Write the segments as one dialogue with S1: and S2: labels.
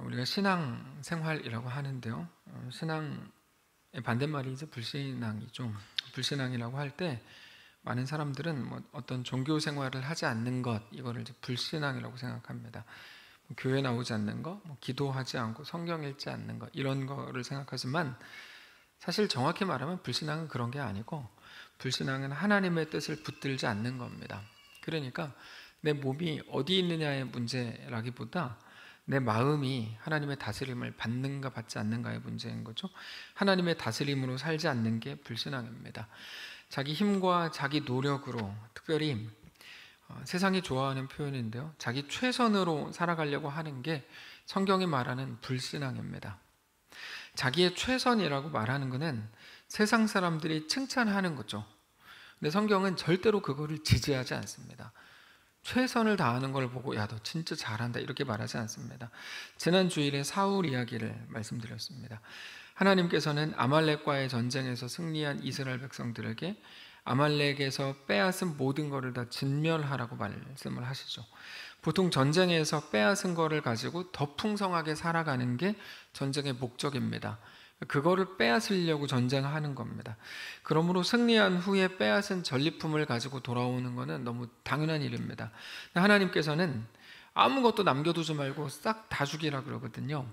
S1: 우리가 신앙생활이라고 하는데요. 신앙의 반대말이 이제 불신앙이죠. 불신앙이라고 할 때 많은 사람들은 어떤 종교 생활을 하지 않는 것, 이거를 이제 불신앙이라고 생각합니다. 교회 나오지 않는 것, 기도하지 않고 성경 읽지 않는 것, 이런 거를 생각하지만 사실 정확히 말하면 불신앙은 그런 게 아니고, 불신앙은 하나님의 뜻을 붙들지 않는 겁니다. 그러니까 내 몸이 어디 있느냐의 문제라기보다 내 마음이 하나님의 다스림을 받는가 받지 않는가의 문제인 거죠. 하나님의 다스림으로 살지 않는 게 불신앙입니다. 자기 힘과 자기 노력으로, 특별히 세상이 좋아하는 표현인데요, 자기 최선으로 살아가려고 하는 게 성경이 말하는 불신앙입니다. 자기의 최선이라고 말하는 것은 세상 사람들이 칭찬하는 거죠. 근데 성경은 절대로 그거를 지지하지 않습니다. 최선을 다하는 걸 보고 야, 너 진짜 잘한다 이렇게 말하지 않습니다. 지난 주일에 사울 이야기를 말씀드렸습니다. 하나님께서는 아말렉과의 전쟁에서 승리한 이스라엘 백성들에게 아말렉에서 빼앗은 모든 것을 다 진멸하라고 말씀을 하시죠. 보통 전쟁에서 빼앗은 것을 가지고 더 풍성하게 살아가는 게 전쟁의 목적입니다. 그거를 빼앗으려고 전쟁하는 겁니다. 그러므로 승리한 후에 빼앗은 전리품을 가지고 돌아오는 것은 너무 당연한 일입니다. 하나님께서는 아무것도 남겨두지 말고 싹 다 죽이라 그러거든요.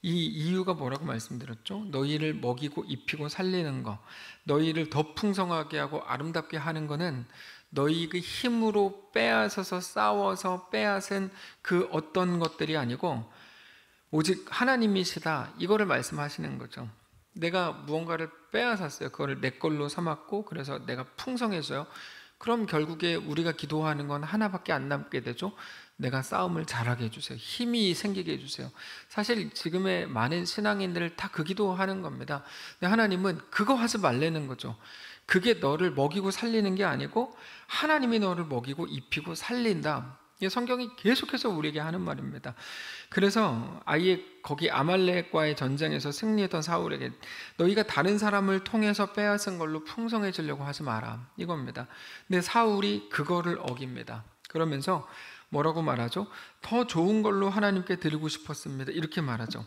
S1: 이 이유가 뭐라고 말씀드렸죠? 너희를 먹이고 입히고 살리는 거, 너희를 더 풍성하게 하고 아름답게 하는 거는 너희 그 힘으로 빼앗아서 싸워서 빼앗은 그 어떤 것들이 아니고 오직 하나님이시다, 이거를 말씀하시는 거죠. 내가 무언가를 빼앗았어요. 그거를 내 걸로 삼았고 그래서 내가 풍성해져요. 그럼 결국에 우리가 기도하는 건 하나밖에 안 남게 되죠. 내가 싸움을 잘하게 해주세요. 힘이 생기게 해주세요. 사실 지금의 많은 신앙인들을 다 그 기도하는 겁니다. 근데 하나님은 그거 하지 말라는 거죠. 그게 너를 먹이고 살리는 게 아니고 하나님이 너를 먹이고 입히고 살린다. 성경이 계속해서 우리에게 하는 말입니다. 그래서 아예 거기 아말렉과의 전쟁에서 승리했던 사울에게 너희가 다른 사람을 통해서 빼앗은 걸로 풍성해지려고 하지 마라, 이겁니다. 근데 사울이 그거를 어깁니다. 그러면서 뭐라고 말하죠? 더 좋은 걸로 하나님께 드리고 싶었습니다, 이렇게 말하죠.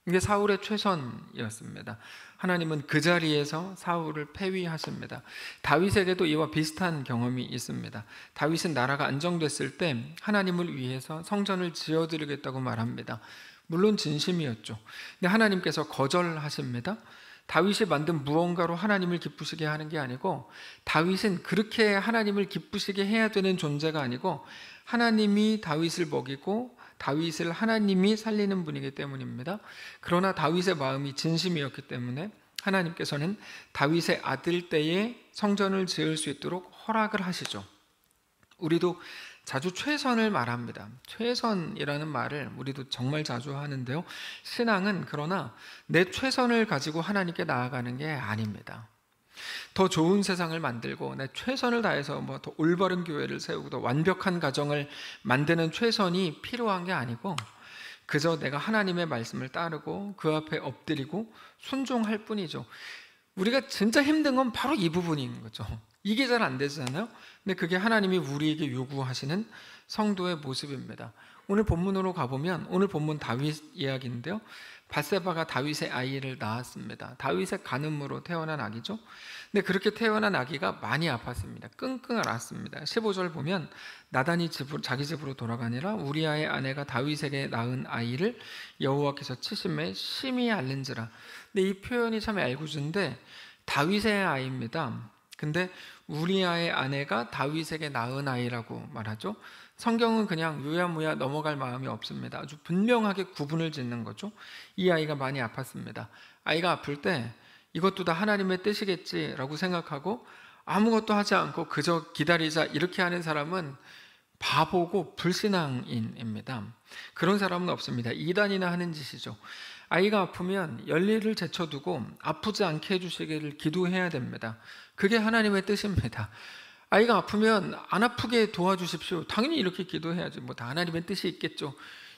S1: 이게 사울의 최선이었습니다. 하나님은 그 자리에서 사울을 폐위하십니다. 다윗에게도 이와 비슷한 경험이 있습니다. 다윗은 나라가 안정됐을 때 하나님을 위해서 성전을 지어드리겠다고 말합니다. 물론 진심이었죠. 근데 하나님께서 거절하십니다. 다윗이 만든 무언가로 하나님을 기쁘시게 하는 게 아니고, 다윗은 그렇게 하나님을 기쁘시게 해야 되는 존재가 아니고 하나님이 다윗을 먹이고 다윗을 하나님이 살리는 분이기 때문입니다. 그러나 다윗의 마음이 진심이었기 때문에 하나님께서는 다윗의 아들 때에 성전을 지을 수 있도록 허락을 하시죠. 우리도 자주 최선을 말합니다. 최선이라는 말을 우리도 정말 자주 하는데요, 신앙은 그러나 내 최선을 가지고 하나님께 나아가는 게 아닙니다. 더 좋은 세상을 만들고 내 최선을 다해서 더 올바른 교회를 세우고 더 완벽한 가정을 만드는 최선이 필요한 게 아니고, 그저 내가 하나님의 말씀을 따르고 그 앞에 엎드리고 순종할 뿐이죠. 우리가 진짜 힘든 건 바로 이 부분인 거죠. 이게 잘 안 되잖아요. 근데 그게 하나님이 우리에게 요구하시는 성도의 모습입니다. 오늘 본문으로 가보면 오늘 본문 다윗 이야기인데요, 밧세바가 다윗의 아이를 낳았습니다. 다윗의 간음으로 태어난 아기죠. 근데 그렇게 태어난 아기가 많이 아팠습니다. 끙끙 앓았습니다. 15절 보면 나단이 자기 집으로 돌아가니라 우리아의 아내가 다윗에게 낳은 아이를 여호와께서 치심에 심히 앓는지라. 근데 이 표현이 참 애꿎은데 다윗의 아이입니다. 근데 우리아의 아내가 다윗에게 낳은 아이라고 말하죠. 성경은 그냥 유야무야 넘어갈 마음이 없습니다. 아주 분명하게 구분을 짓는 거죠. 이 아이가 많이 아팠습니다. 아이가 아플 때 이것도 다 하나님의 뜻이겠지라고 생각하고 아무것도 하지 않고 그저 기다리자 이렇게 하는 사람은 바보고 불신앙인입니다. 그런 사람은 없습니다. 이단이나 하는 짓이죠. 아이가 아프면 열일을 제쳐두고 아프지 않게 해주시기를 기도해야 됩니다. 그게 하나님의 뜻입니다. 아이가 아프면 안 아프게 도와주십시오. 당연히 이렇게 기도해야죠. 다 하나님의 뜻이 있겠죠.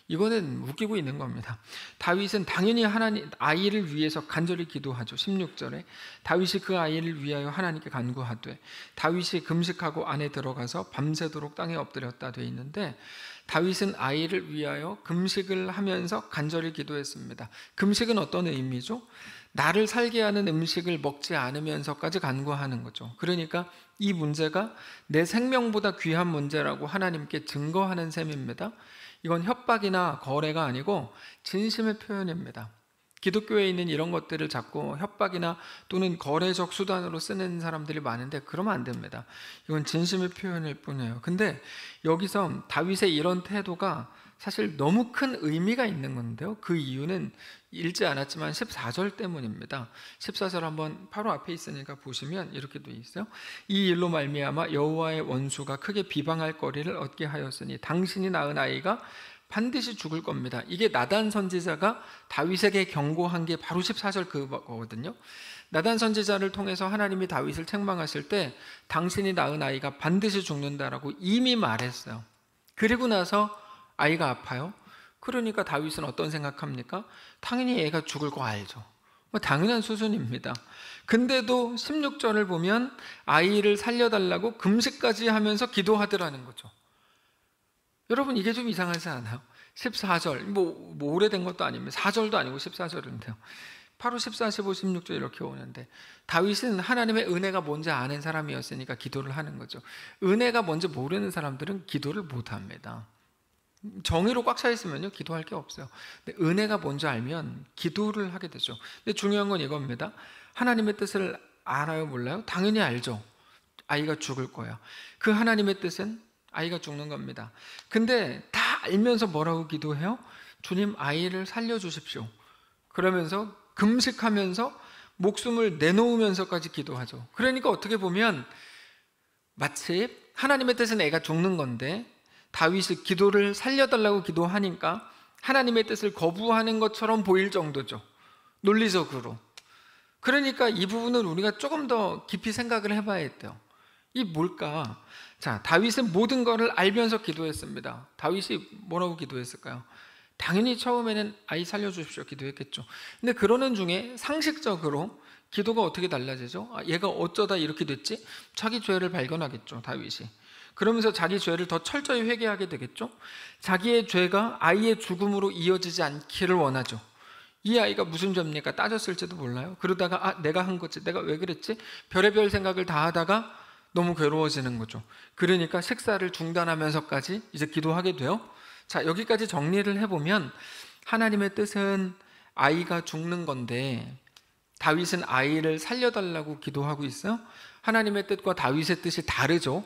S1: 이거는 웃기고 있는 겁니다. 다윗은 당연히 하나님 아이를 위해서 간절히 기도하죠. 16절에 다윗이 그 아이를 위하여 하나님께 간구하되 다윗이 금식하고 안에 들어가서 밤새도록 땅에 엎드렸다 돼 있는데, 다윗은 아이를 위하여 금식을 하면서 간절히 기도했습니다. 금식은 어떤 의미죠? 나를 살게 하는 음식을 먹지 않으면서까지 간구하는 거죠. 그러니까 이 문제가 내 생명보다 귀한 문제라고 하나님께 증거하는 셈입니다. 이건 협박이나 거래가 아니고 진심의 표현입니다. 기독교에 있는 이런 것들을 자꾸 협박이나 또는 거래적 수단으로 쓰는 사람들이 많은데 그러면 안 됩니다. 이건 진심의 표현일 뿐이에요. 근데 여기서 다윗의 이런 태도가 사실 너무 큰 의미가 있는 건데요. 그 이유는 읽지 않았지만 14절 때문입니다. 14절 한번 바로 앞에 있으니까 보시면 이렇게 돼 있어요. 이 일로 말미암아 여호와의 원수가 크게 비방할 거리를 얻게 하였으니 당신이 낳은 아이가 반드시 죽을 겁니다. 이게 나단 선지자가 다윗에게 경고한 게 바로 14절 그거거든요. 나단 선지자를 통해서 하나님이 다윗을 책망하실 때 당신이 낳은 아이가 반드시 죽는다라고 이미 말했어요. 그리고 나서 아이가 아파요. 그러니까 다윗은 어떤 생각합니까? 당연히 애가 죽을 거 알죠. 당연한 수준입니다. 근데도 16절을 보면 아이를 살려달라고 금식까지 하면서 기도하더라는 거죠. 여러분, 이게 좀 이상하지 않아요? 14절, 뭐 오래된 것도 아닙니다. 4절도 아니고 14절인데요. 바로 14, 15, 16절 이렇게 오는데, 다윗은 하나님의 은혜가 뭔지 아는 사람이었으니까 기도를 하는 거죠. 은혜가 뭔지 모르는 사람들은 기도를 못 합니다. 정의로 꽉 차 있으면요 기도할 게 없어요. 근데 은혜가 뭔지 알면 기도를 하게 되죠. 근데 중요한 건 이겁니다. 하나님의 뜻을 알아요, 몰라요? 당연히 알죠. 아이가 죽을 거야. 그 하나님의 뜻은 아이가 죽는 겁니다. 근데 다 알면서 뭐라고 기도해요? 주님, 아이를 살려주십시오. 그러면서 금식하면서 목숨을 내놓으면서까지 기도하죠. 그러니까 어떻게 보면 마치 하나님의 뜻은 애가 죽는 건데 다윗이 기도를 살려달라고 기도하니까 하나님의 뜻을 거부하는 것처럼 보일 정도죠. 논리적으로. 그러니까 이 부분을 우리가 조금 더 깊이 생각을 해봐야 돼요. 이 뭘까? 자, 다윗은 모든 것을 알면서 기도했습니다. 다윗이 뭐라고 기도했을까요? 당연히 처음에는 아이 살려주십시오 기도했겠죠. 근데 그러는 중에 상식적으로 기도가 어떻게 달라지죠? 얘가 어쩌다 이렇게 됐지? 자기 죄를 발견하겠죠, 다윗이. 그러면서 자기 죄를 더 철저히 회개하게 되겠죠. 자기의 죄가 아이의 죽음으로 이어지지 않기를 원하죠. 이 아이가 무슨 죄입니까? 따졌을지도 몰라요. 그러다가 내가 한 거지, 내가 왜 그랬지? 별의별 생각을 다 하다가 너무 괴로워지는 거죠. 그러니까 식사를 중단하면서까지 이제 기도하게 돼요. 자, 여기까지 정리를 해보면 하나님의 뜻은 아이가 죽는 건데 다윗은 아이를 살려달라고 기도하고 있어요. 하나님의 뜻과 다윗의 뜻이 다르죠.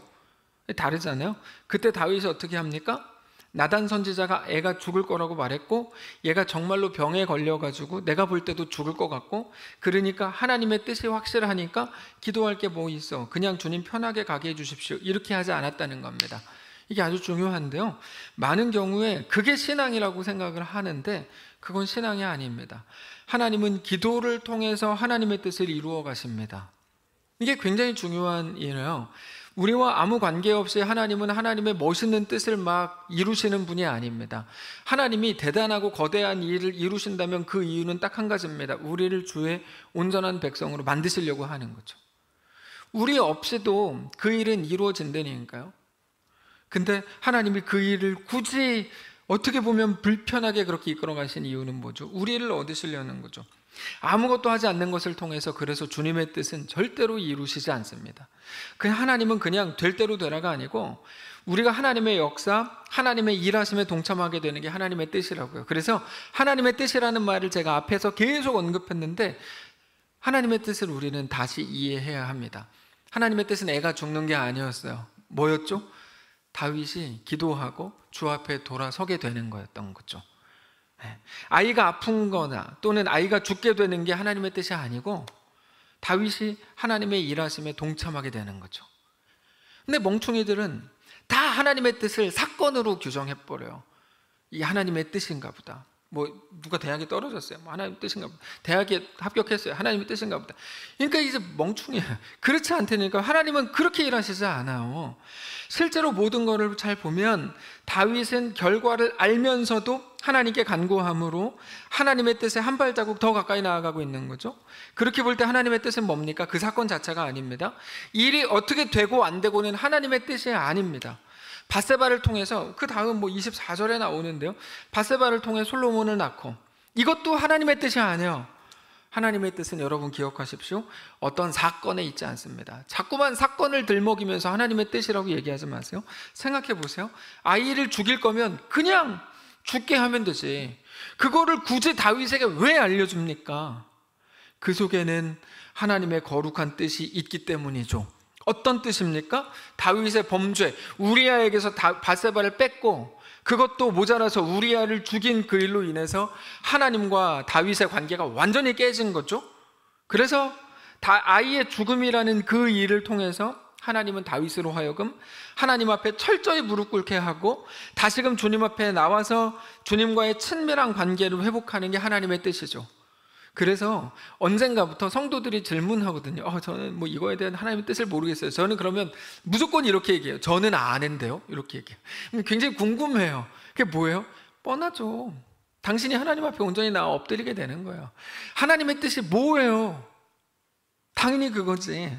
S1: 다르잖아요. 그때 다윗이 어떻게 합니까? 나단 선지자가 애가 죽을 거라고 말했고 얘가 정말로 병에 걸려가지고 내가 볼 때도 죽을 것 같고, 그러니까 하나님의 뜻이 확실하니까 기도할 게 뭐 있어, 그냥 주님 편하게 가게 해주십시오, 이렇게 하지 않았다는 겁니다. 이게 아주 중요한데요, 많은 경우에 그게 신앙이라고 생각을 하는데 그건 신앙이 아닙니다. 하나님은 기도를 통해서 하나님의 뜻을 이루어 가십니다. 이게 굉장히 중요한 일이에요. 우리와 아무 관계없이 하나님은 하나님의 멋있는 뜻을 막 이루시는 분이 아닙니다. 하나님이 대단하고 거대한 일을 이루신다면 그 이유는 딱 한 가지입니다. 우리를 주의 온전한 백성으로 만드시려고 하는 거죠. 우리 없이도 그 일은 이루어진다니까요. 근데 하나님이 그 일을 굳이 어떻게 보면 불편하게 그렇게 이끌어 가신 이유는 뭐죠? 우리를 얻으시려는 거죠. 아무것도 하지 않는 것을 통해서 그래서 주님의 뜻은 절대로 이루시지 않습니다. 그냥 하나님은 그냥 될 대로 되라가 아니고 우리가 하나님의 역사, 하나님의 일하심에 동참하게 되는 게 하나님의 뜻이라고요. 그래서 하나님의 뜻이라는 말을 제가 앞에서 계속 언급했는데 하나님의 뜻을 우리는 다시 이해해야 합니다. 하나님의 뜻은 애가 죽는 게 아니었어요. 뭐였죠? 다윗이 기도하고 주 앞에 돌아서게 되는 거였던 거죠. 아이가 아픈 거나 또는 아이가 죽게 되는 게 하나님의 뜻이 아니고 다윗이 하나님의 일하심에 동참하게 되는 거죠. 근데 멍충이들은 다 하나님의 뜻을 사건으로 규정해버려요. 이 하나님의 뜻인가 보다. 뭐 누가 대학에 떨어졌어요. 뭐 하나님의 뜻인가 보다. 대학에 합격했어요. 하나님의 뜻인가 보다. 그러니까 이제 멍충이에요. 그렇지 않다니까. 하나님은 그렇게 일하시지 않아요. 실제로 모든 것을 잘 보면 다윗은 결과를 알면서도 하나님께 간구함으로 하나님의 뜻에 한 발자국 더 가까이 나아가고 있는 거죠. 그렇게 볼 때 하나님의 뜻은 뭡니까? 그 사건 자체가 아닙니다. 일이 어떻게 되고 안 되고는 하나님의 뜻이 아닙니다. 밧세바를 통해서, 그 다음 24절에 나오는데요, 밧세바를 통해 솔로몬을 낳고, 이것도 하나님의 뜻이 아니에요. 하나님의 뜻은 여러분 기억하십시오. 어떤 사건에 있지 않습니다. 자꾸만 사건을 들먹이면서 하나님의 뜻이라고 얘기하지 마세요. 생각해 보세요. 아이를 죽일 거면 그냥 죽게 하면 되지. 그거를 굳이 다윗에게 왜 알려줍니까? 그 속에는 하나님의 거룩한 뜻이 있기 때문이죠. 어떤 뜻입니까? 다윗의 범죄, 우리아에게서 밧세바를 뺐고, 그것도 모자라서 우리아를 죽인 그 일로 인해서 하나님과 다윗의 관계가 완전히 깨진 거죠. 그래서 아이의 죽음이라는 그 일을 통해서 하나님은 다윗으로 하여금 하나님 앞에 철저히 무릎 꿇게 하고 다시금 주님 앞에 나와서 주님과의 친밀한 관계를 회복하는 게 하나님의 뜻이죠. 그래서 언젠가부터 성도들이 질문하거든요. 저는 이거에 대한 하나님의 뜻을 모르겠어요. 저는 그러면 무조건 이렇게 얘기해요. 저는 아는데요. 이렇게 얘기해요. 굉장히 궁금해요. 그게 뭐예요? 뻔하죠. 당신이 하나님 앞에 온전히 나와 엎드리게 되는 거예요. 하나님의 뜻이 뭐예요? 당연히 그거지.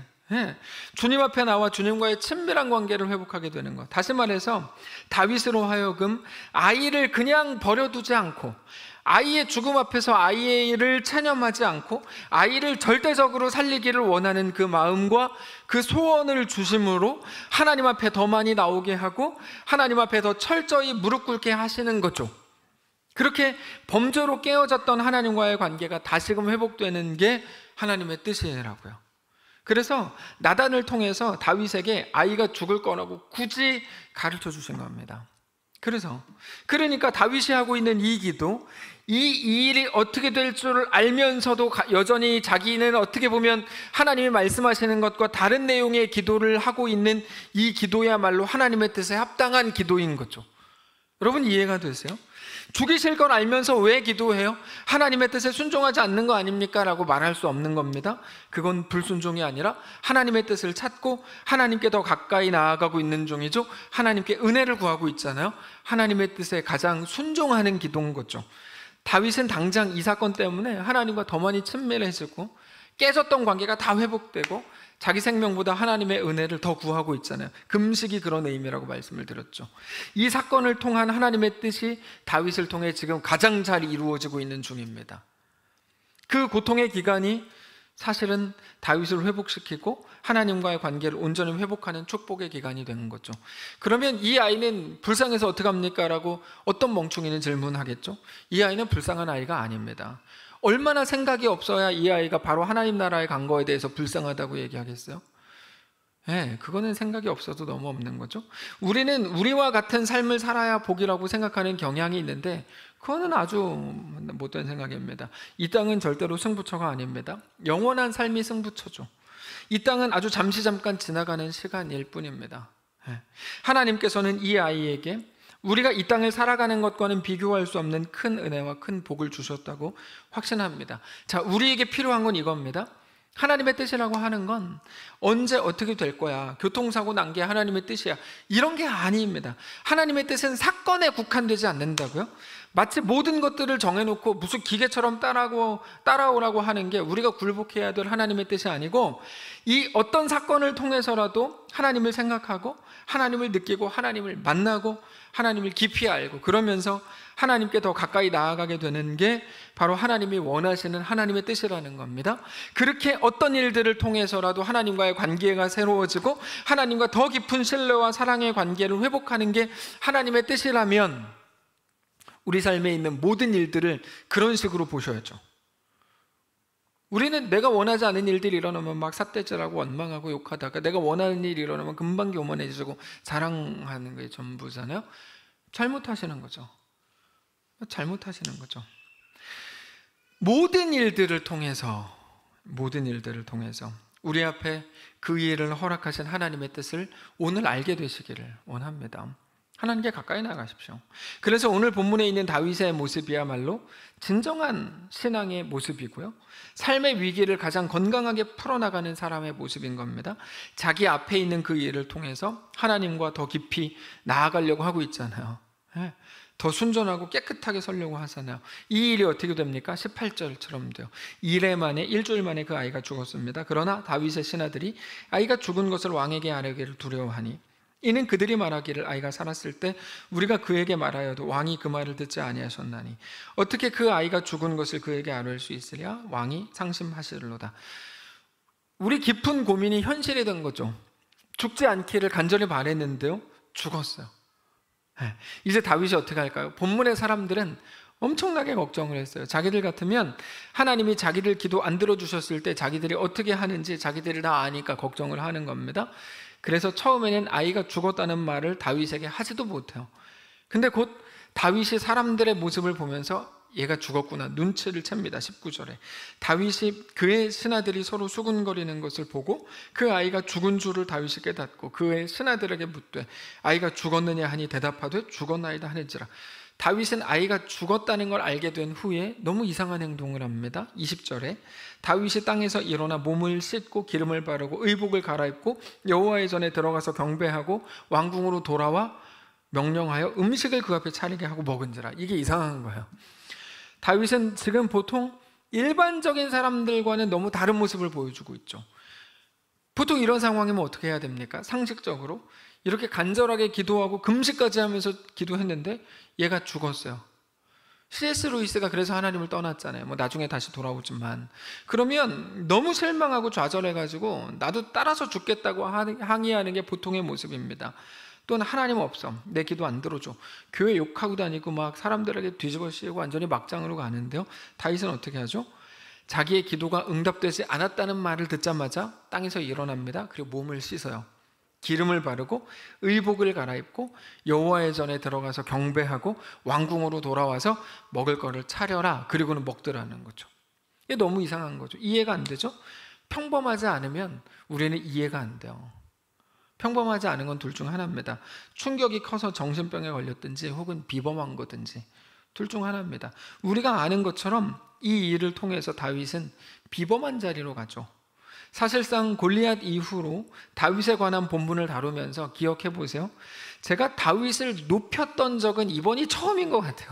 S1: 주님 앞에 나와 주님과의 친밀한 관계를 회복하게 되는 것. 다시 말해서 다윗으로 하여금 아이를 그냥 버려두지 않고, 아이의 죽음 앞에서 아이를 체념하지 않고 아이를 절대적으로 살리기를 원하는 그 마음과 그 소원을 주심으로 하나님 앞에 더 많이 나오게 하고 하나님 앞에 더 철저히 무릎 꿇게 하시는 거죠. 그렇게 범죄로 깨어졌던 하나님과의 관계가 다시금 회복되는 게 하나님의 뜻이라고요. 그래서 나단을 통해서 다윗에게 아이가 죽을 거라고 굳이 가르쳐 주신 겁니다. 그러니까 다윗이 하고 있는 이 기도, 이 일이 어떻게 될 줄을 알면서도 여전히 자기는 어떻게 보면 하나님이 말씀하시는 것과 다른 내용의 기도를 하고 있는 이 기도야말로 하나님의 뜻에 합당한 기도인 거죠. 여러분 이해가 되세요? 죽이실 걸 알면서 왜 기도해요? 하나님의 뜻에 순종하지 않는 거 아닙니까? 라고 말할 수 없는 겁니다. 그건 불순종이 아니라 하나님의 뜻을 찾고 하나님께 더 가까이 나아가고 있는 중이죠. 하나님께 은혜를 구하고 있잖아요. 하나님의 뜻에 가장 순종하는 기도인 거죠. 다윗은 당장 이 사건 때문에 하나님과 더 많이 친밀해지고 깨졌던 관계가 다 회복되고 자기 생명보다 하나님의 은혜를 더 구하고 있잖아요. 금식이 그런 의미라고 말씀을 드렸죠. 이 사건을 통한 하나님의 뜻이 다윗을 통해 지금 가장 잘 이루어지고 있는 중입니다. 그 고통의 기간이 사실은 다윗을 회복시키고 하나님과의 관계를 온전히 회복하는 축복의 기간이 되는 거죠. 그러면 이 아이는 불쌍해서 어떡합니까? 라고 어떤 멍충이는 질문하겠죠. 이 아이는 불쌍한 아이가 아닙니다. 얼마나 생각이 없어야 이 아이가 바로 하나님 나라에 간 거에 대해서 불쌍하다고 얘기하겠어요? 그거는 생각이 없어도 너무 없는 거죠. 우리는 우리와 같은 삶을 살아야 복이라고 생각하는 경향이 있는데 그거는 아주 못된 생각입니다. 이 땅은 절대로 승부처가 아닙니다. 영원한 삶이 승부처죠. 이 땅은 아주 잠깐 지나가는 시간일 뿐입니다. 하나님께서는 이 아이에게 우리가 이 땅을 살아가는 것과는 비교할 수 없는 큰 은혜와 큰 복을 주셨다고 확신합니다. 자, 우리에게 필요한 건 이겁니다. 하나님의 뜻이라고 하는 건 언제 어떻게 될 거야, 교통사고 난 게 하나님의 뜻이야, 이런 게 아닙니다. 하나님의 뜻은 사건에 국한되지 않는다고요. 마치 모든 것들을 정해놓고 무슨 기계처럼 따라오라고 하는 게 우리가 굴복해야 될 하나님의 뜻이 아니고, 이 어떤 사건을 통해서라도 하나님을 생각하고 하나님을 느끼고 하나님을 만나고 하나님을 깊이 알고 그러면서 하나님께 더 가까이 나아가게 되는 게 바로 하나님이 원하시는 하나님의 뜻이라는 겁니다. 그렇게 어떤 일들을 통해서라도 하나님과의 관계가 새로워지고 하나님과 더 깊은 신뢰와 사랑의 관계를 회복하는 게 하나님의 뜻이라면 우리 삶에 있는 모든 일들을 그런 식으로 보셔야죠. 우리는 내가 원하지 않은 일들이 일어나면 막 삿대질하고 원망하고 욕하다가 내가 원하는 일이 일어나면 금방 교만해지고 자랑하는 게 전부잖아요. 잘못하시는 거죠. 모든 일들을 통해서 우리 앞에 그 일을 허락하신 하나님의 뜻을 오늘 알게 되시기를 원합니다. 하나님께 가까이 나가십시오. 그래서 오늘 본문에 있는 다윗의 모습이야말로 진정한 신앙의 모습이고요, 삶의 위기를 가장 건강하게 풀어나가는 사람의 모습인 겁니다. 자기 앞에 있는 그 일을 통해서 하나님과 더 깊이 나아가려고 하고 있잖아요. 더 순전하고 깨끗하게 살려고 하잖아요. 이 일이 어떻게 됩니까? 18절처럼 돼요. 일주일 만에 그 아이가 죽었습니다. 그러나 다윗의 신하들이 아이가 죽은 것을 왕에게 아뢰기를 두려워하니 이는 그들이 말하기를 아이가 살았을 때 우리가 그에게 말하여도 왕이 그 말을 듣지 아니하셨나니 어떻게 그 아이가 죽은 것을 그에게 아뢰을 수 있으랴? 왕이 상심하시리로다. 우리 깊은 고민이 현실이 된 거죠. 죽지 않기를 간절히 바랬는데요, 죽었어요. 이제 다윗이 어떻게 할까요? 본문의 사람들은 엄청나게 걱정을 했어요. 자기들 같으면 하나님이 자기들 기도 안 들어주셨을 때 자기들이 어떻게 하는지 자기들이 다 아니까 걱정을 하는 겁니다. 그래서 처음에는 아이가 죽었다는 말을 다윗에게 하지도 못해요. 근데 곧 다윗이 사람들의 모습을 보면서 얘가 죽었구나 눈치를 챕니다. 19절에 다윗이 그의 신하들이 서로 수군거리는 것을 보고 그 아이가 죽은 줄을 다윗이 깨닫고 그의 신하들에게 묻되 아이가 죽었느냐 하니 대답하되 죽었나이다 하는지라. 다윗은 아이가 죽었다는 걸 알게 된 후에 너무 이상한 행동을 합니다. 20절에 다윗이 땅에서 일어나 몸을 씻고 기름을 바르고 의복을 갈아입고 여호와의 전에 들어가서 경배하고 왕궁으로 돌아와 명령하여 음식을 그 앞에 차리게 하고 먹은지라. 이게 이상한 거예요. 다윗은 지금 보통 일반적인 사람들과는 너무 다른 모습을 보여주고 있죠. 보통 이런 상황이면 어떻게 해야 됩니까? 상식적으로 이렇게 간절하게 기도하고 금식까지 하면서 기도했는데 얘가 죽었어요. C.S. 루이스가 그래서 하나님을 떠났잖아요. 나중에 다시 돌아오지만 그러면 너무 실망하고 좌절해가지고 나도 따라서 죽겠다고 항의하는 게 보통의 모습입니다. 또는 하나님 없어, 내 기도 안 들어줘, 교회 욕하고 다니고 막 사람들에게 뒤집어 씌우고 완전히 막장으로 가는데요, 다윗은 어떻게 하죠? 자기의 기도가 응답되지 않았다는 말을 듣자마자 땅에서 일어납니다. 그리고 몸을 씻어요. 기름을 바르고 의복을 갈아입고 여호와의 전에 들어가서 경배하고 왕궁으로 돌아와서 먹을 거를 차려라. 그리고는 먹더라는 거죠. 이게 너무 이상한 거죠. 이해가 안 되죠? 평범하지 않으면 우리는 이해가 안 돼요. 평범하지 않은 건 둘 중 하나입니다. 충격이 커서 정신병에 걸렸든지 혹은 비범한 거든지 둘 중 하나입니다. 우리가 아는 것처럼 이 일을 통해서 다윗은 비범한 자리로 가죠. 사실상 골리앗 이후로 다윗에 관한 본문을 다루면서 기억해 보세요. 제가 다윗을 높였던 적은 이번이 처음인 것 같아요.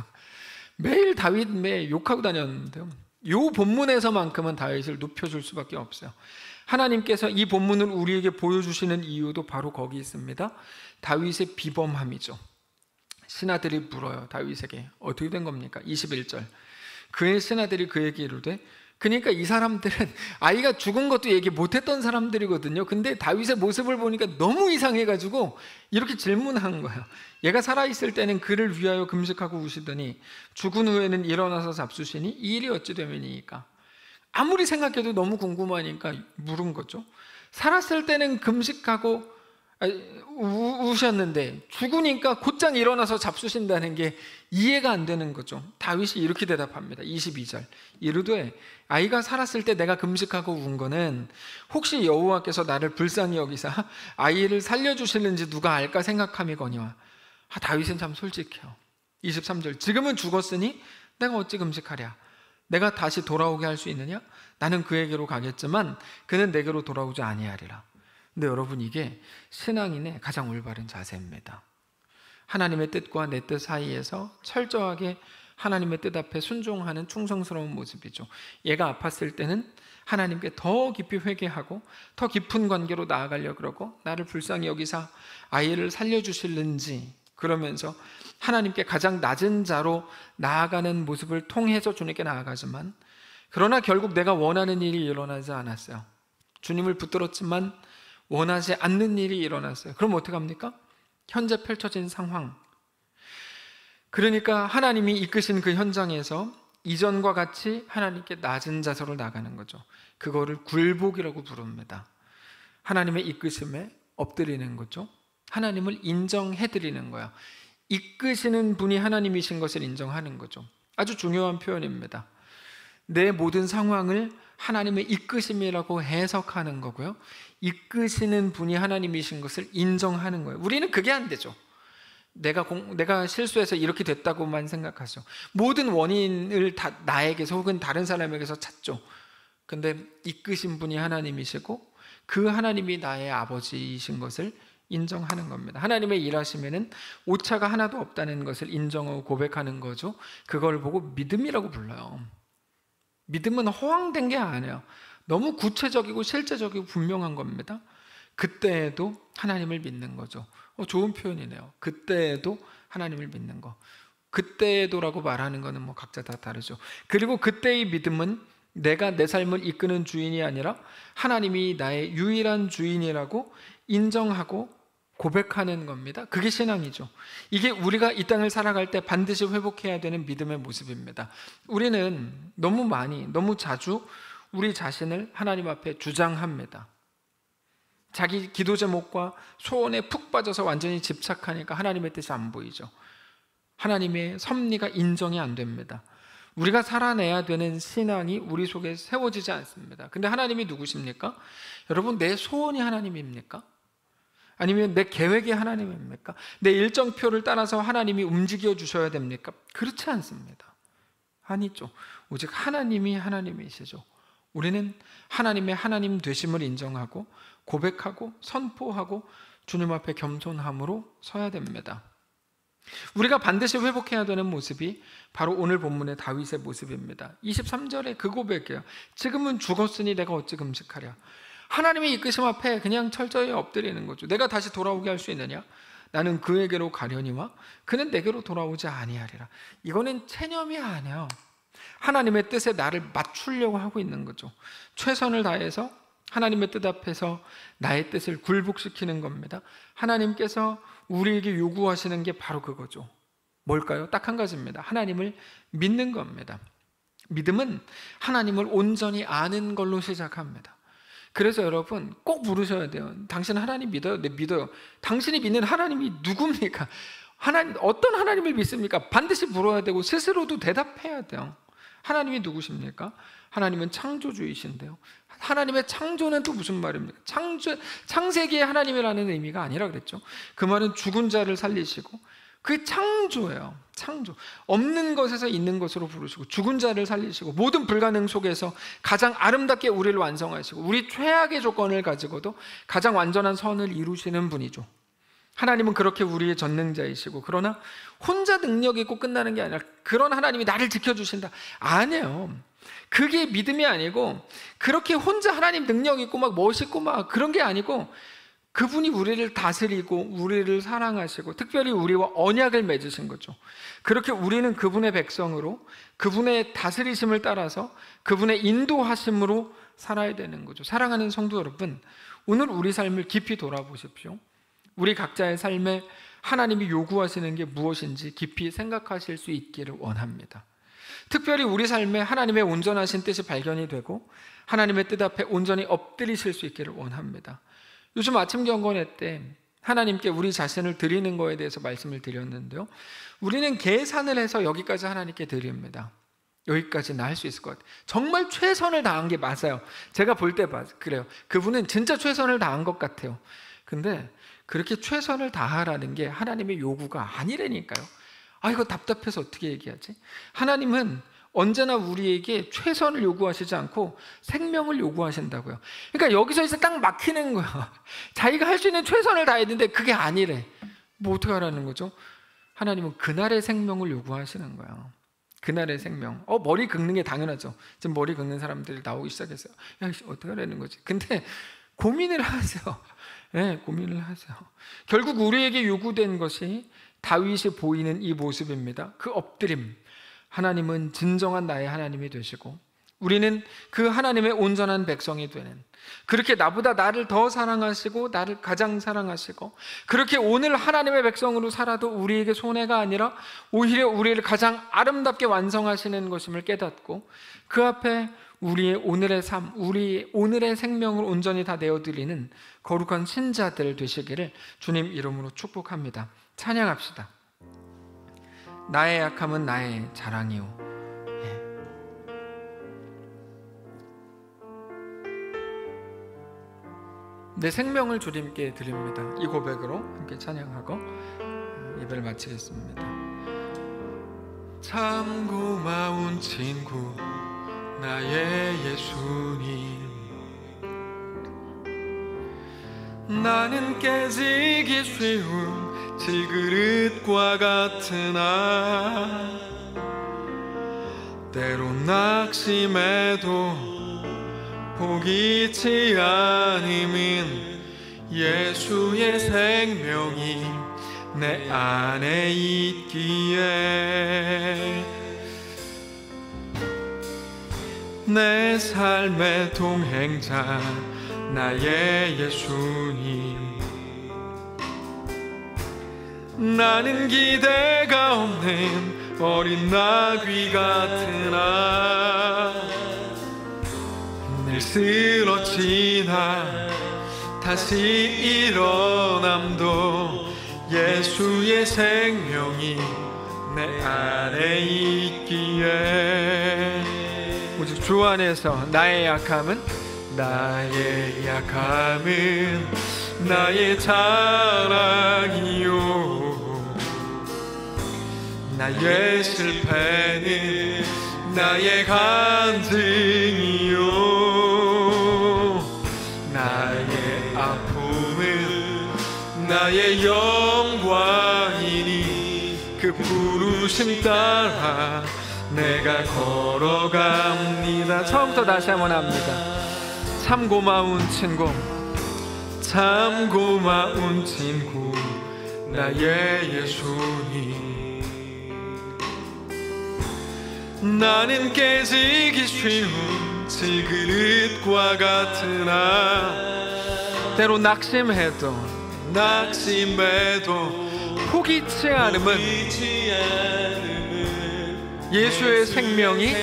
S1: 매일 다윗 욕하고 다녔는데요, 이 본문에서만큼은 다윗을 높여줄 수밖에 없어요. 하나님께서 이 본문을 우리에게 보여주시는 이유도 바로 거기 있습니다. 다윗의 비범함이죠. 신하들이 물어요, 다윗에게. 어떻게 된 겁니까? 21절 그의 신하들이 그에게 이르되, 그러니까 이 사람들은 아이가 죽은 것도 얘기 못했던 사람들이거든요. 근데 다윗의 모습을 보니까 너무 이상해가지고 이렇게 질문한 거예요. 얘가 살아있을 때는 그를 위하여 금식하고 우시더니 죽은 후에는 일어나서 잡수시니 이 일이 어찌 되면이니까. 아무리 생각해도 너무 궁금하니까 물은 거죠. 살았을 때는 금식하고 우셨는데 죽으니까 곧장 일어나서 잡수신다는 게 이해가 안 되는 거죠. 다윗이 이렇게 대답합니다. 22절 이르되 아이가 살았을 때 내가 금식하고 운 거는 혹시 여호와께서 나를 불쌍히 여기사 아이를 살려주실는지 누가 알까 생각함이거니와. 다윗은 참 솔직해요. 23절 지금은 죽었으니 내가 어찌 금식하랴. 내가 다시 돌아오게 할 수 있느냐? 나는 그에게로 가겠지만 그는 내게로 돌아오지 아니하리라. 근데 여러분, 이게 신앙인의 가장 올바른 자세입니다. 하나님의 뜻과 내 뜻 사이에서 철저하게 하나님의 뜻 앞에 순종하는 충성스러운 모습이죠. 얘가 아팠을 때는 하나님께 더 깊이 회개하고 더 깊은 관계로 나아가려고 그러고, 나를 불쌍히 여기사 아이를 살려주실는지 그러면서 하나님께 가장 낮은 자로 나아가는 모습을 통해서 주님께 나아가지만, 그러나 결국 내가 원하는 일이 일어나지 않았어요. 주님을 붙들었지만 원하지 않는 일이 일어났어요. 그럼 어떡합니까? 현재 펼쳐진 상황, 그러니까 하나님이 이끄신 그 현장에서 이전과 같이 하나님께 낮은 자세로 나가는 거죠. 그거를 굴복이라고 부릅니다. 하나님의 이끄심에 엎드리는 거죠. 하나님을 인정해드리는 거야. 이끄시는 분이 하나님이신 것을 인정하는 거죠. 아주 중요한 표현입니다. 내 모든 상황을 하나님의 이끄심이라고 해석하는 거고요, 이끄시는 분이 하나님이신 것을 인정하는 거예요. 우리는 그게 안 되죠. 내가 실수해서 이렇게 됐다고만 생각하죠. 모든 원인을 다 나에게서 혹은 다른 사람에게서 찾죠. 근데 이끄신 분이 하나님이시고 그 하나님이 나의 아버지이신 것을 인정하는 겁니다. 하나님의 일하심에는 오차가 하나도 없다는 것을 인정하고 고백하는 거죠. 그걸 보고 믿음이라고 불러요. 믿음은 허황된 게 아니에요. 너무 구체적이고 실제적이고 분명한 겁니다. 그때에도 하나님을 믿는 거죠. 좋은 표현이네요. 그때에도 하나님을 믿는 거. 그때에도라고 말하는 거는 뭐 각자 다 다르죠. 그리고 그때의 믿음은 내가 내 삶을 이끄는 주인이 아니라 하나님이 나의 유일한 주인이라고 인정하고 고백하는 겁니다. 그게 신앙이죠. 이게 우리가 이 땅을 살아갈 때 반드시 회복해야 되는 믿음의 모습입니다. 우리는 너무 자주 우리 자신을 하나님 앞에 주장합니다. 자기 기도 제목과 소원에 푹 빠져서 완전히 집착하니까 하나님의 뜻이 안 보이죠. 하나님의 섭리가 인정이 안 됩니다. 우리가 살아내야 되는 신앙이 우리 속에 세워지지 않습니다. 근데 하나님이 누구십니까? 여러분, 내 소원이 하나님입니까? 아니면 내 계획이 하나님입니까? 내 일정표를 따라서 하나님이 움직여 주셔야 됩니까? 그렇지 않습니다. 아니죠. 오직 하나님이 하나님이시죠. 우리는 하나님의 하나님 되심을 인정하고 고백하고 선포하고 주님 앞에 겸손함으로 서야 됩니다. 우리가 반드시 회복해야 되는 모습이 바로 오늘 본문의 다윗의 모습입니다. 23절에 그 고백이에요. 지금은 죽었으니 내가 어찌 금식하랴. 하나님의 이끄심 앞에 그냥 철저히 엎드리는 거죠. 내가 다시 돌아오게 할 수 있느냐? 나는 그에게로 가려니와 그는 내게로 돌아오지 아니하리라. 이거는 체념이 아니에요. 하나님의 뜻에 나를 맞추려고 하고 있는 거죠. 최선을 다해서 하나님의 뜻 앞에서 나의 뜻을 굴복시키는 겁니다. 하나님께서 우리에게 요구하시는 게 바로 그거죠. 뭘까요? 딱 한 가지입니다. 하나님을 믿는 겁니다. 믿음은 하나님을 온전히 아는 걸로 시작합니다. 그래서 여러분 꼭 물으셔야 돼요. 당신 하나님 믿어요? 네, 믿어요. 당신이 믿는 하나님이 누굽니까? 어떤 하나님을 믿습니까? 반드시 물어야 되고 스스로도 대답해야 돼요. 하나님이 누구십니까? 하나님은 창조주이신데요. 하나님의 창조는 또 무슨 말입니까? 창세기의 하나님이라는 의미가 아니라 그랬죠. 그 말은 죽은 자를 살리시고 그게 창조예요. 창조. 없는 것에서 있는 것으로 부르시고 죽은 자를 살리시고 모든 불가능 속에서 가장 아름답게 우리를 완성하시고 우리 최악의 조건을 가지고도 가장 완전한 선을 이루시는 분이죠. 하나님은 그렇게 우리의 전능자이시고 그러나 혼자 능력 있고 끝나는 게 아니라 그런 하나님이 나를 지켜주신다. 아니에요. 그게 믿음이 아니고 그렇게 혼자 하나님 능력 있고 막 멋있고 막 그런 게 아니고 그분이 우리를 다스리고 우리를 사랑하시고 특별히 우리와 언약을 맺으신 거죠. 그렇게 우리는 그분의 백성으로 그분의 다스리심을 따라서 그분의 인도하심으로 살아야 되는 거죠. 사랑하는 성도 여러분, 오늘 우리 삶을 깊이 돌아보십시오. 우리 각자의 삶에 하나님이 요구하시는 게 무엇인지 깊이 생각하실 수 있기를 원합니다. 특별히 우리 삶에 하나님의 온전하신 뜻이 발견이 되고 하나님의 뜻 앞에 온전히 엎드리실 수 있기를 원합니다. 요즘 아침 경건회 때 하나님께 우리 자신을 드리는 거에 대해서 말씀을 드렸는데요. 우리는 계산을 해서 여기까지 하나님께 드립니다. 여기까지는 할 수 있을 것 같아요. 정말 최선을 다한 게 맞아요. 제가 볼 때 그래요. 그분은 진짜 최선을 다한 것 같아요. 근데 그렇게 최선을 다하라는 게 하나님의 요구가 아니라니까요. 이거 답답해서 어떻게 얘기하지? 하나님은 언제나 우리에게 최선을 요구하시지 않고 생명을 요구하신다고요. 그러니까 여기서 이제 딱 막히는 거야. 자기가 할 수 있는 최선을 다했는데 그게 아니래. 뭐 어떻게 하라는 거죠? 하나님은 그날의 생명을 요구하시는 거야. 그날의 생명. 머리 긁는 게 당연하죠. 지금 머리 긁는 사람들이 나오기 시작했어요. 야, 어떻게 하라는 거지? 근데 고민을 하세요. 네, 고민을 하세요. 결국 우리에게 요구된 것이 다윗이 보이는 이 모습입니다. 그 엎드림. 하나님은 진정한 나의 하나님이 되시고 우리는 그 하나님의 온전한 백성이 되는, 그렇게 나보다 나를 더 사랑하시고 나를 가장 사랑하시고 그렇게 오늘 하나님의 백성으로 살아도 우리에게 손해가 아니라 오히려 우리를 가장 아름답게 완성하시는 것임을 깨닫고 그 앞에 우리의 오늘의 삶, 우리 오늘의 생명을 온전히 다 내어드리는 거룩한 신자들 되시기를 주님 이름으로 축복합니다. 찬양합시다. 나의 약함은 나의 자랑이요. 내 생명을 주님께 드립니다. 이 고백으로 함께 찬양하고 예배를 마치겠습니다. 참 고마운 친구 나의 예수님, 나는 깨지기 쉬운 질그릇과 같으나 때론 낙심해도 포기치 않음은 예수의 생명이 내 안에 있기에 내 삶의 동행자 나의 예수님, 나는 기대가 없는 어린 나귀 같으나 늘 쓰러지나 다시 일어남도 예수의 생명이 내 안에 있기에 오직 주 안에서 나의 약함은 나의 자랑이요, 나의 실패는 나의 간증이요, 나의 아픔은 나의 영광이니 그 부르심 따라 내가 걸어갑니다. 처음부터 다시 한번 합니다. 참 고마운 친구, 참 고마운 친구 나의 예수님, 나는 깨지기 쉬운 질그릇과 같으나 때로 낙심해도 포기치 않음은 예수의 생명이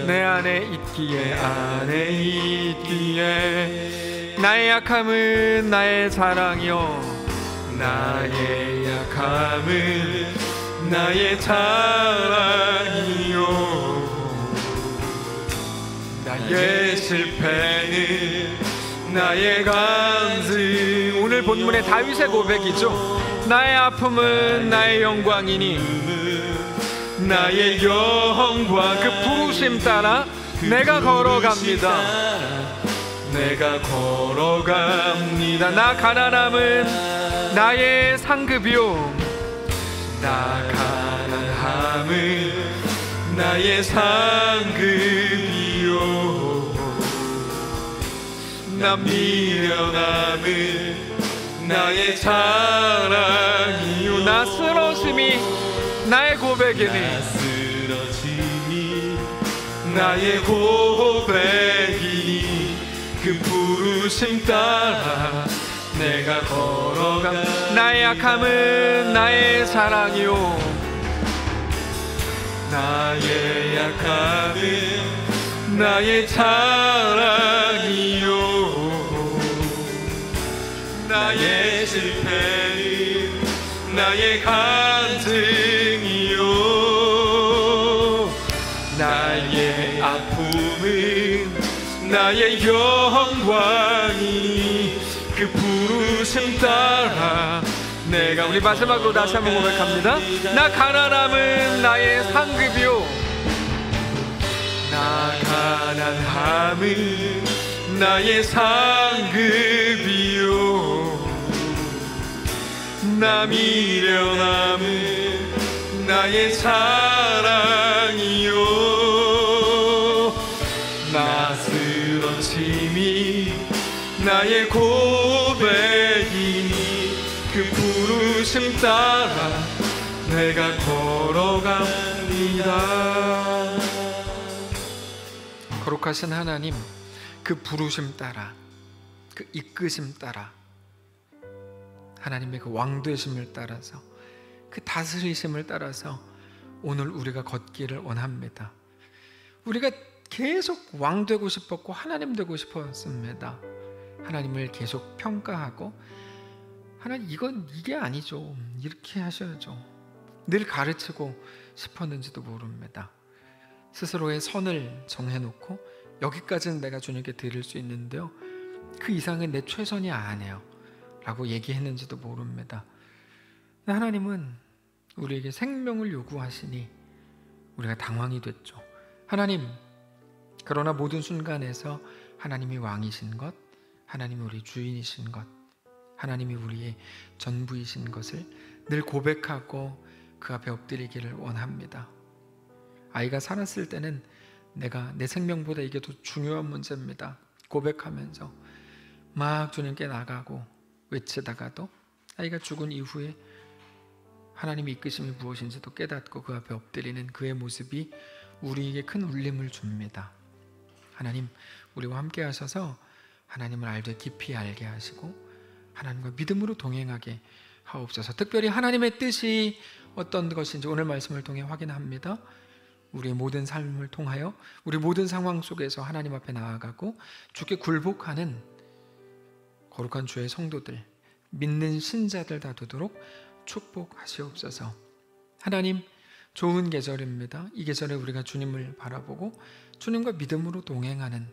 S1: 내 안에 있기에 나의 약함은 나의 자랑이요, 나의 약함은 나의 자랑이요, 나의 실패는 나의 간증. 오늘 본문의 다윗의 고백이죠. 나의 아픔은 나의 영광이니 나의 영광, 그 부르심 따라 내가 걸어갑니다. 나 가난함은 나의 상급이요, 나 가난함은 나의 상급이요, 나 미련함은 나의 자랑이요, 나 쓰러짐이 나의 고백이니 나의 고백이니 그 부르심 따라 내가 걸어가. 나의 약함은 나의 자랑이요, 나의 약함은 나의 자랑이요, 나의 실패는 나의 간증이요, 나의 아픔은 나의 영광이 그 부르심 따라 내가. 우리 마지막으로 다시 한번 고백합니다. 나 가난함은 나의 상급이요, 나 가난함은 나의 상급이요, 나 미련함은 나의 자랑이요, 나 쓰러짐이 나의 고백이니 그 부르심 따라 내가 걸어갑니다. 거룩하신 하나님, 그 부르심 따라, 그 이끄심 따라, 하나님의 그 왕되심을 따라서, 그 다스리심을 따라서 오늘 우리가 걷기를 원합니다. 우리가 계속 왕되고 싶었고 하나님 되고 싶었습니다. 하나님을 계속 평가하고 하나님 이게 아니죠, 이렇게 하셔야죠, 늘 가르치고 싶었는지도 모릅니다. 스스로의 선을 정해놓고 여기까지는 내가 주님께 드릴 수 있는데요, 그 이상은 내 최선이 아니에요 라고 얘기했는지도 모릅니다. 하나님은 우리에게 생명을 요구하시니 우리가 당황이 됐죠. 하나님, 그러나 모든 순간에서 하나님이 왕이신 것, 하나님이 우리 주인이신 것, 하나님이 우리의 전부이신 것을 늘 고백하고 그 앞에 엎드리기를 원합니다. 아이가 살았을 때는 내가 내 생명보다 이게 더 중요한 문제입니다 고백하면서 막 주님께 나가고 외치다가도 아이가 죽은 이후에 하나님의 이끄심이 무엇인지도 깨닫고 그 앞에 엎드리는 그의 모습이 우리에게 큰 울림을 줍니다. 하나님, 우리와 함께 하셔서 하나님을 알되 깊이 알게 하시고 하나님과 믿음으로 동행하게 하옵소서. 특별히 하나님의 뜻이 어떤 것인지 오늘 말씀을 통해 확인합니다. 우리의 모든 삶을 통하여 우리 모든 상황 속에서 하나님 앞에 나아가고 주께 굴복하는 거룩한 주의 성도들, 믿는 신자들 다 되도록 축복하시옵소서. 하나님, 좋은 계절입니다. 이 계절에 우리가 주님을 바라보고 주님과 믿음으로 동행하는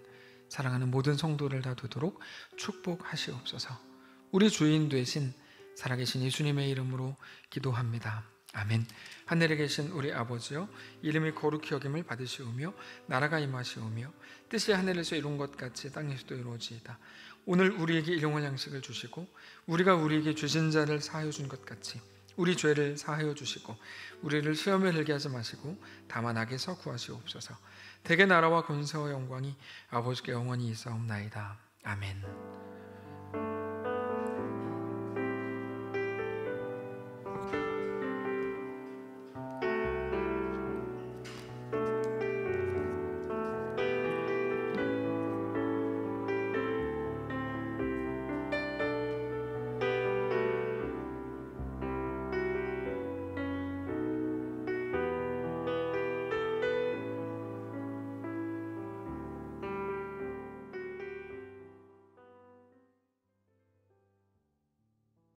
S1: 사랑하는 모든 성도들 다 되도록 축복하시옵소서. 우리 주인 되신 살아계신 예수님의 이름으로 기도합니다. 아멘. 하늘에 계신 우리 아버지여, 이름이 거룩히 여김을 받으시오며 나라가 임하시오며 뜻이 하늘에서 이룬 것 같이 땅에서도 이루어지이다. 오늘 우리에게 일용할 양식을 주시고 우리가 우리에게 죄진 자를 사하여 준 것 같이 우리 죄를 사하여 주시고 우리를 시험에 들게 하지 마시고 다만 악에서 구하시옵소서. 대개 나라와 권세와 영광이 아버지께 영원히 있사옵나이다. 아멘.